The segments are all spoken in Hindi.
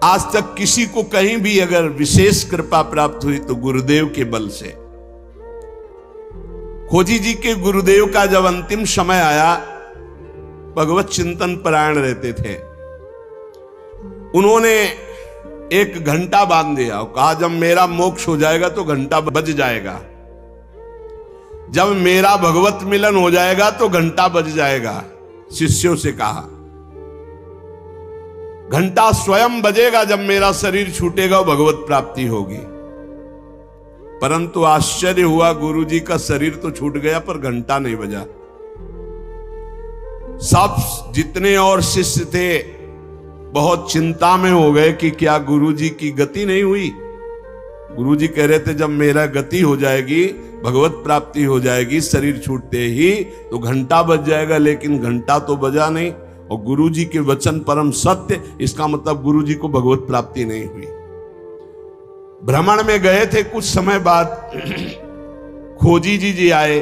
आज तक किसी को कहीं भी अगर विशेष कृपा प्राप्त हुई तो गुरुदेव के बल से। खोजी जी के गुरुदेव का जब अंतिम समय आया, भगवत चिंतन परायण रहते थे, उन्होंने एक घंटा बांध दिया और कहा जब मेरा मोक्ष हो जाएगा तो घंटा बज जाएगा, जब मेरा भगवत मिलन हो जाएगा तो घंटा बज जाएगा। शिष्यों से कहा घंटा स्वयं बजेगा जब मेरा शरीर छूटेगा और भगवत प्राप्ति होगी। परंतु आश्चर्य हुआ, गुरुजी का शरीर तो छूट गया पर घंटा नहीं बजा। सब जितने और शिष्य थे बहुत चिंता में हो गए कि क्या गुरुजी की गति नहीं हुई। गुरुजी कह रहे थे जब मेरा गति हो जाएगी, भगवत प्राप्ति हो जाएगी, शरीर छूटते ही तो घंटा बज जाएगा, लेकिन घंटा तो बजा नहीं। और गुरुजी के वचन परम सत्य, इसका मतलब गुरुजी को भगवत प्राप्ति नहीं हुई। भ्रमण में गए थे, कुछ समय बाद खोजी जी आए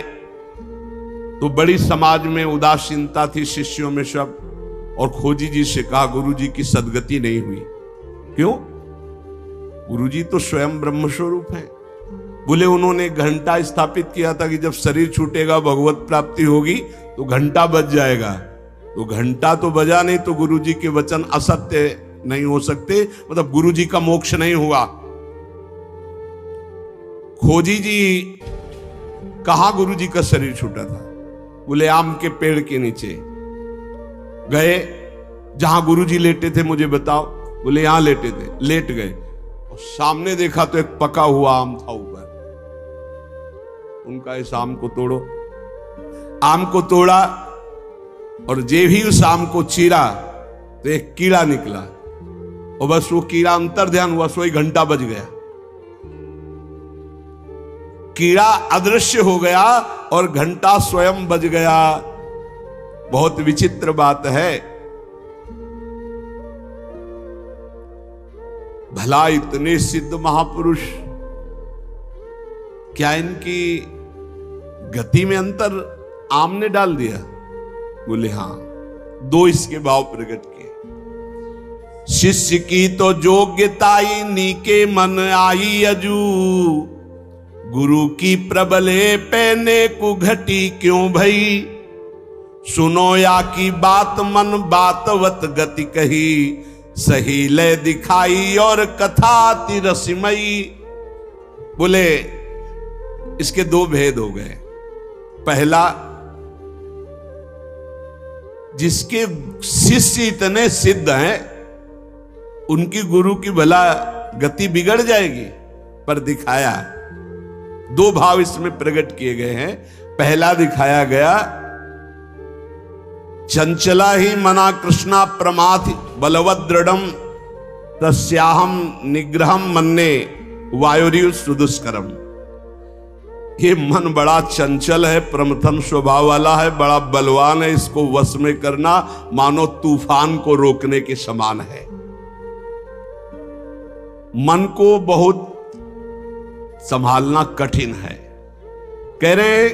तो बड़ी समाज में उदासीनता थी शिष्यों में सब, और खोजी जी से कहा गुरुजी की सदगति नहीं हुई। क्यों? गुरुजी तो स्वयं ब्रह्म स्वरूप है। बोले उन्होंने घंटा स्थापित किया था कि जब शरीर छूटेगा भगवत प्राप्ति होगी तो घंटा बज जाएगा, तो घंटा तो बजा नहीं, तो गुरुजी के वचन असत्य नहीं हो सकते, मतलब गुरुजी का मोक्ष नहीं हुआ। खोजी जी कहां गुरुजी का शरीर छूटा था? बोले आम के पेड़ के नीचे गए, जहां गुरुजी लेटे थे मुझे बताओ। बोले यहां लेटे थे। लेट गए और सामने देखा तो एक पका हुआ आम था ऊपर। उनका इस आम को तोड़ो। आम को तोड़ा और जे भी उस आम को चीरा तो एक कीड़ा निकला, और बस वो कीड़ा अंतर ध्यान हुआ, सोई घंटा बज गया। कीड़ा अदृश्य हो गया और घंटा स्वयं बज गया। बहुत विचित्र बात है। भला इतने सिद्ध महापुरुष, क्या इनकी गति में अंतर आम ने डाल दिया? बोले हां। दो इसके भाव प्रकट किए। शिष्य की तो योग्यताई नीके मन आई अजू, गुरु की प्रबले पहने को घटी क्यों भई, सुनो या की बात मन बातवत गति कही, सही ले दिखाई और कथा तिरसिमयी। बोले इसके दो भेद हो गए। पहला, जिसके शिष्य इतने सिद्ध हैं उनकी गुरु की भला गति बिगड़ जाएगी, पर दिखाया दो भाव इसमें प्रकट किए गए हैं। पहला दिखाया गया, चंचला ही मना कृष्णा प्रमाथि बलवद दृढ़म तस्याहम निग्रहम मन्ने वायुरिव सुदुष्करम। ये मन बड़ा चंचल है, प्रमथन स्वभाव वाला है, बड़ा बलवान है, इसको वश में करना मानो तूफान को रोकने के समान है। मन को बहुत संभालना कठिन है। कह रहे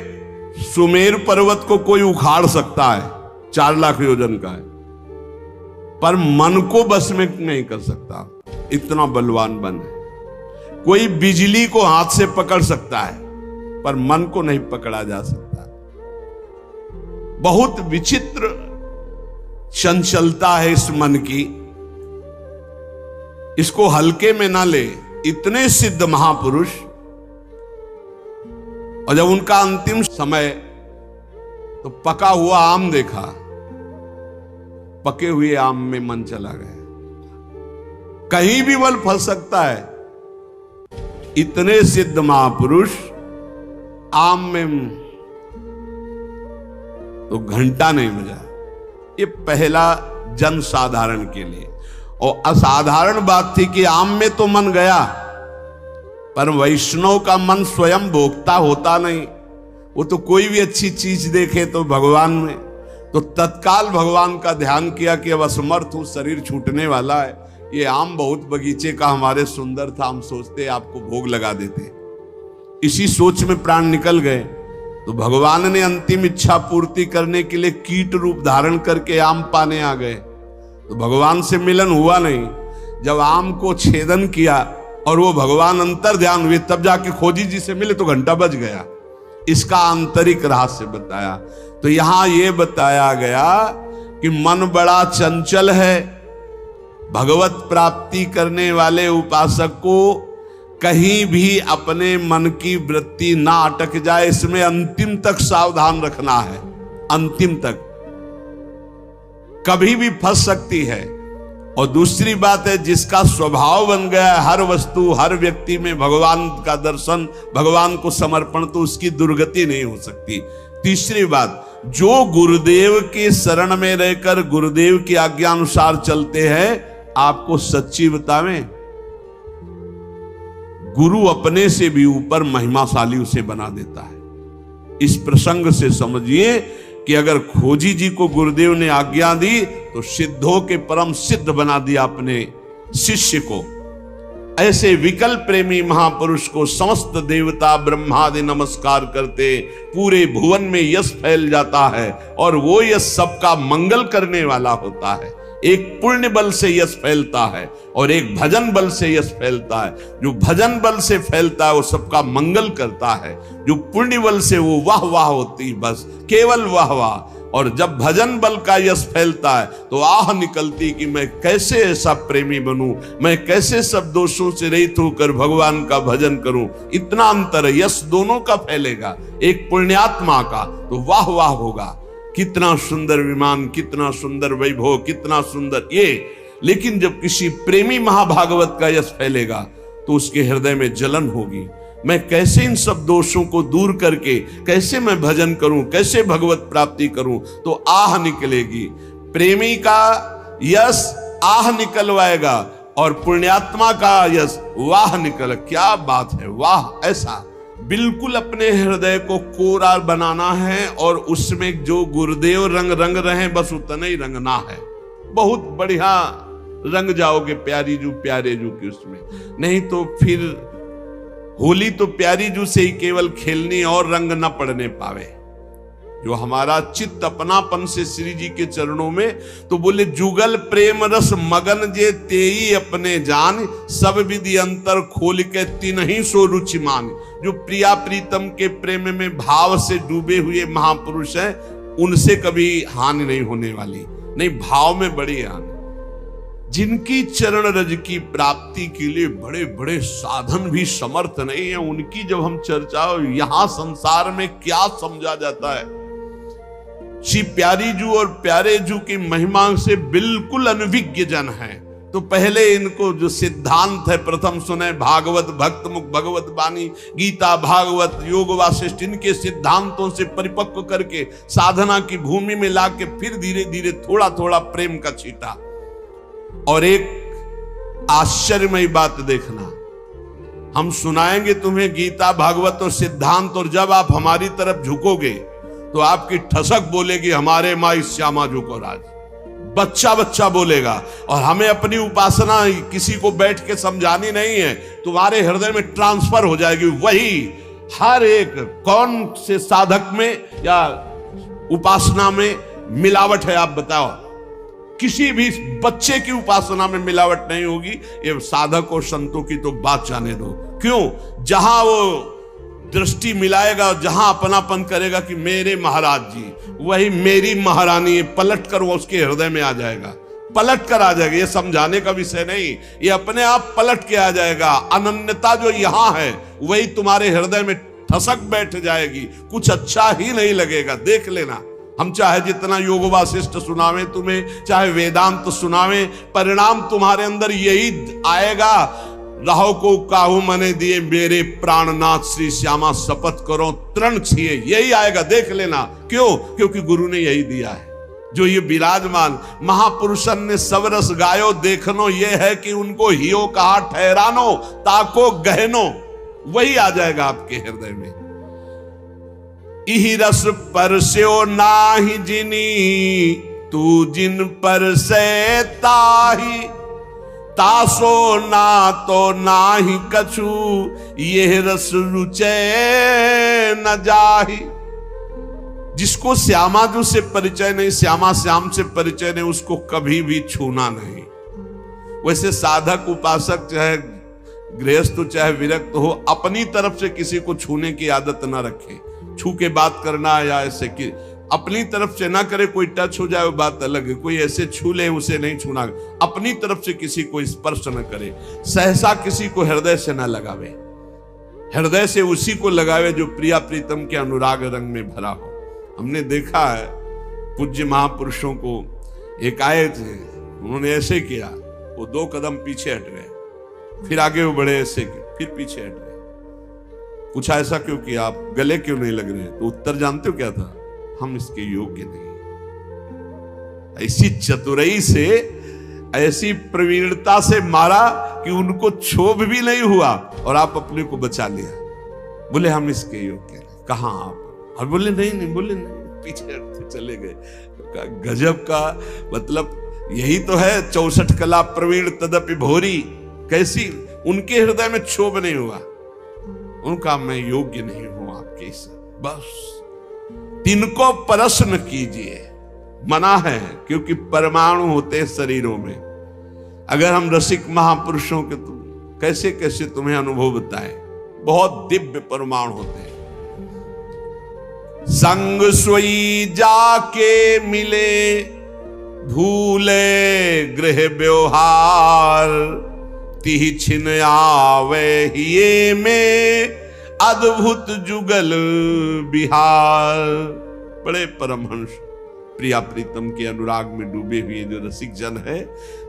सुमेर पर्वत को कोई उखाड़ सकता है, 4 लाख योजन का है, पर मन को बस में नहीं कर सकता, इतना बलवान मन है। कोई बिजली को हाथ से पकड़ सकता है पर मन को नहीं पकड़ा जा सकता। बहुत विचित्र चंचलता है इस मन की, इसको हल्के में ना ले। इतने सिद्ध महापुरुष, और जब उनका अंतिम समय तो पका हुआ आम देखा, पके हुए आम में मन चला गया। कहीं भी बल फंस सकता है। इतने सिद्ध महापुरुष आम में तो घंटा नहीं बजा। ये पहला जन साधारण के लिए। और असाधारण बात थी कि आम में तो मन गया, पर वैष्णव का मन स्वयं भोक्ता होता नहीं। वो तो कोई भी अच्छी चीज देखे तो भगवान में, तो तत्काल भगवान का ध्यान किया कि अब असमर्थ हूं, शरीर छूटने वाला है। ये आम बहुत बगीचे का हमारे सुंदर था, हम सोचते आपको भोग लगा देते। इसी सोच में प्राण निकल गए तो भगवान ने अंतिम इच्छा पूर्ति करने के लिए कीट रूप धारण करके आम पाने आ गए। तो भगवान से मिलन हुआ नहीं, जब आम को छेदन किया और वो भगवान अंतर ध्यान हुए, तब जाके खोजी जी से मिले तो घंटा बज गया। इसका आंतरिक रहस्य बताया। तो यहां ये बताया गया कि मन बड़ा चंचल है। भगवत प्राप्ति करने वाले उपासक को कहीं भी अपने मन की वृत्ति ना अटक जाए, इसमें अंतिम तक सावधान रखना है। अंतिम तक कभी भी फंस सकती है। और दूसरी बात है, जिसका स्वभाव बन गया है हर वस्तु हर व्यक्ति में भगवान का दर्शन, भगवान को समर्पण, तो उसकी दुर्गति नहीं हो सकती। तीसरी बात, जो गुरुदेव के शरण में रहकर गुरुदेव की आज्ञा अनुसार चलते हैं, आपको सच्ची बतावें, गुरु अपने से भी ऊपर महिमाशाली उसे बना देता है। इस प्रसंग से समझिए कि अगर खोजी जी को गुरुदेव ने आज्ञा दी तो सिद्धों के परम सिद्ध बना दिया अपने शिष्य को। ऐसे विकल प्रेमी महापुरुष को समस्त देवता ब्रह्मादि नमस्कार करते, पूरे भुवन में यश फैल जाता है और वो यश सबका मंगल करने वाला होता है। एक पुण्य बल से यश फैलता है और एक भजन बल से यश फैलता है। जो भजन बल से फैलता है वो सबका मंगल करता है, जो पुण्य बल से वो वाह वाह होती, बस केवल वाह वाह। और जब भजन बल का यश फैलता है तो आह निकलती कि मैं कैसे ऐसा प्रेमी बनूं, मैं कैसे सब दोषों से रहित होकर भगवान का भजन करूं। इतना अंतर है, यश दोनों का फैलेगा। एक पुण्यात्मा का तो वाह वाह होगा, कितना सुंदर विमान, कितना सुंदर वैभव, कितना सुंदर ये। लेकिन जब किसी प्रेमी महाभागवत का यश फैलेगा तो उसके हृदय में जलन होगी। मैं कैसे इन सब दोषों को दूर करके कैसे मैं भजन करूं, कैसे भगवत प्राप्ति करूं, तो आह निकलेगी। प्रेमी का यश आह निकलवाएगा और पुण्यात्मा का यश वाह निकल। क्या बात है, वाह। ऐसा बिल्कुल अपने हृदय को कोरा बनाना है और उसमें जो गुरुदेव रंग रंग रहे बस उतना ही रंगना है। बहुत बढ़िया रंग जाओगे प्यारी जू प्यारे जू की उसमें, नहीं तो फिर होली तो प्यारी जू से ही केवल खेलनी और रंग न पड़ने पावे। जो हमारा चित्त अपनापन से श्री जी के चरणों में, तो बोले जुगल प्रेम रस मगन जे तेई अपने जान, सब विधि अंतर खोल के तिनहि सो रुचि मान। जो प्रिया प्रीतम के प्रेम में भाव से डूबे हुए महापुरुष हैं, उनसे कभी हानि नहीं होने वाली, नहीं भाव में बड़ी हानि। जिनकी चरण रज की प्राप्ति के लिए बड़े बड़े साधन भी समर्थ नहीं है, उनकी जब हम चर्चा यहां संसार में क्या समझा जाता है। श्री प्यारी जू और प्यारे जू की महिमा से बिल्कुल अनभिज्ञ जन है। तो पहले इनको जो सिद्धांत है प्रथम सुने, भागवत भक्त मुख भगवत बानी, गीता भागवत योग वासिष्ठ, इनके सिद्धांतों से परिपक्व करके साधना की भूमि में लाके फिर धीरे धीरे थोड़ा थोड़ा प्रेम का छीटा। और एक आश्चर्यमयी बात देखना, हम सुनाएंगे तुम्हें गीता भागवत और सिद्धांत, और जब आप हमारी तरफ झुकोगे तो आपकी ठसक बोलेगी हमारे माई श्यामा झुको राज। बच्चा बच्चा बोलेगा। और हमें अपनी उपासना किसी को बैठ के समझानी नहीं है, तुम्हारे हृदय में ट्रांसफर हो जाएगी। वही हर एक कौन से साधक में या उपासना में मिलावट है, आप बताओ। किसी भी बच्चे की उपासना में मिलावट नहीं होगी। ये साधक और संतों की तो बात जाने दो। क्यों? जहां वो दृष्टि मिलाएगा, जहां अपनापन करेगा कि मेरे महाराज जी, वही मेरी महारानी, पलट कर वो उसके हृदय में आ जाएगा, पलट कर आ जाएगा। ये समझाने का विषय नहीं, ये अपने आप पलट के आ जाएगा। अनन्यता जो यहां है वही तुम्हारे हृदय में ठसक बैठ जाएगी, कुछ अच्छा ही नहीं लगेगा। देख लेना, हम चाहे जितना योग वासिष्ठ सुनावे तुम्हें, चाहे वेदांत सुनावे, परिणाम तुम्हारे अंदर यही आएगा। राहो को काहू मने दिए मेरे प्राणनाथ श्री श्यामा, शपथ करो तृण छिए, यही आएगा। देख लेना। क्यों? क्योंकि गुरु ने यही दिया है। जो ये विराजमान महापुरुषन ने सब रस गायो देखनो, ये है कि उनको हियो कहा ठहरानो, ताको गहनो, वही आ जाएगा आपके हृदय में। इही रस परस्यो नाही जिनी, तू जिन पर से ताही, तासो ना तो नाही कछु, ये रस रुचे न जाही। जिसको श्यामाजू से परिचय नहीं, श्यामा श्याम से परिचय नहीं, उसको कभी भी छूना नहीं। वैसे साधक उपासक चाहे गृहस्थ चाहे विरक्त हो, अपनी तरफ से किसी को छूने की आदत ना रखे। छू के बात करना या ऐसे कि अपनी तरफ से ना करे, कोई टच हो जाए वो बात अलग है, कोई ऐसे छू ले उसे नहीं छूना। अपनी तरफ से किसी को स्पर्श न करे, सहसा किसी को हृदय से ना लगावे, हृदय से उसी को लगावे जो प्रिया प्रीतम के अनुराग रंग में भरा हो। हमने देखा है पूज्य महापुरुषों को, एक आए थे, उन्होंने ऐसे किया, वो 2 कदम पीछे हट गए, फिर आगे वो बढ़े, ऐसे फिर पीछे हट गए। पूछा ऐसा क्यों किया, आप गले क्यों नहीं लग रहे? तो उत्तर जानते हो क्या था? हम इसके योग्य नहीं। ऐसी चतुराई से, ऐसी प्रवीणता से मारा कि उनको क्षोभ भी नहीं हुआ और आप अपने को बचा लिया। बोले हम इसके योग्य नहीं। कहां आप? और बोले नहीं, बोले नहीं, पीछे हटते चले गए। गजब का मतलब यही तो है 64 कला प्रवीण तदपि भोरी। कैसी उनके हृदय में क्षोभ नहीं हुआ, उनका मैं योग्य नहीं हूं आपके। बस तिनको परस न कीजिए, मना है, क्योंकि परमाणु होते हैं शरीरों में। अगर हम रसिक महापुरुषों के तो कैसे कैसे तुम्हें अनुभव बताएं, बहुत दिव्य परमाणु होते हैं। संग सोई जाके मिले, भूले गृह व्यवहार, तिहि छिन आवे हिये में, अद्भुत जुगल बिहार। बड़े परमहंस प्रिया प्रीतम के अनुराग में डूबे हुए जो रसिक जन है,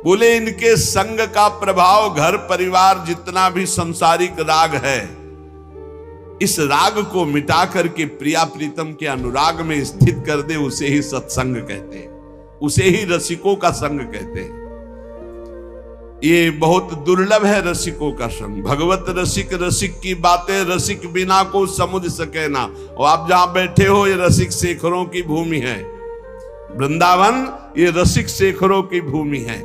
बोले इनके संग का प्रभाव घर परिवार जितना भी संसारिक राग है, इस राग को मिटा करके प्रिया प्रीतम के अनुराग में स्थित कर दे, उसे ही सत्संग कहते हैं, उसे ही रसिकों का संग कहते हैं। ये बहुत दुर्लभ है रसिकों का संग। भगवत रसिक, रसिक की बातें रसिक बिना को समझ सके ना। और आप जहां बैठे हो ये रसिक शेखरों की भूमि है, वृंदावन ये रसिक शेखरों की भूमि है।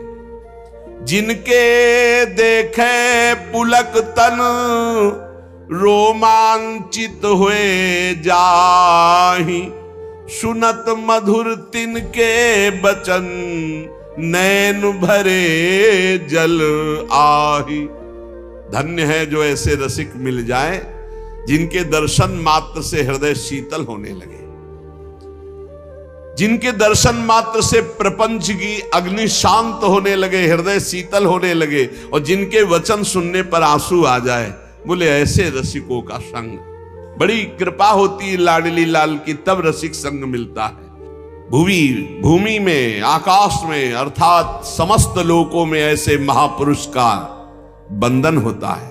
जिनके देखे पुलक तन, रोमांचित हुए जाहि, सुनत मधुर तिनके बचन, नैन भरे जल आही। धन्य है जो ऐसे रसिक मिल जाए, जिनके दर्शन मात्र से हृदय शीतल होने लगे, जिनके दर्शन मात्र से प्रपंच की अग्नि शांत होने लगे, हृदय शीतल होने लगे, और जिनके वचन सुनने पर आंसू आ जाए। बोले ऐसे रसिकों का संग, बड़ी कृपा होती है लाडली लाल की, तब रसिक संग मिलता है। भूमि में, आकाश में, अर्थात समस्त लोकों में ऐसे महापुरुष का बंधन होता है।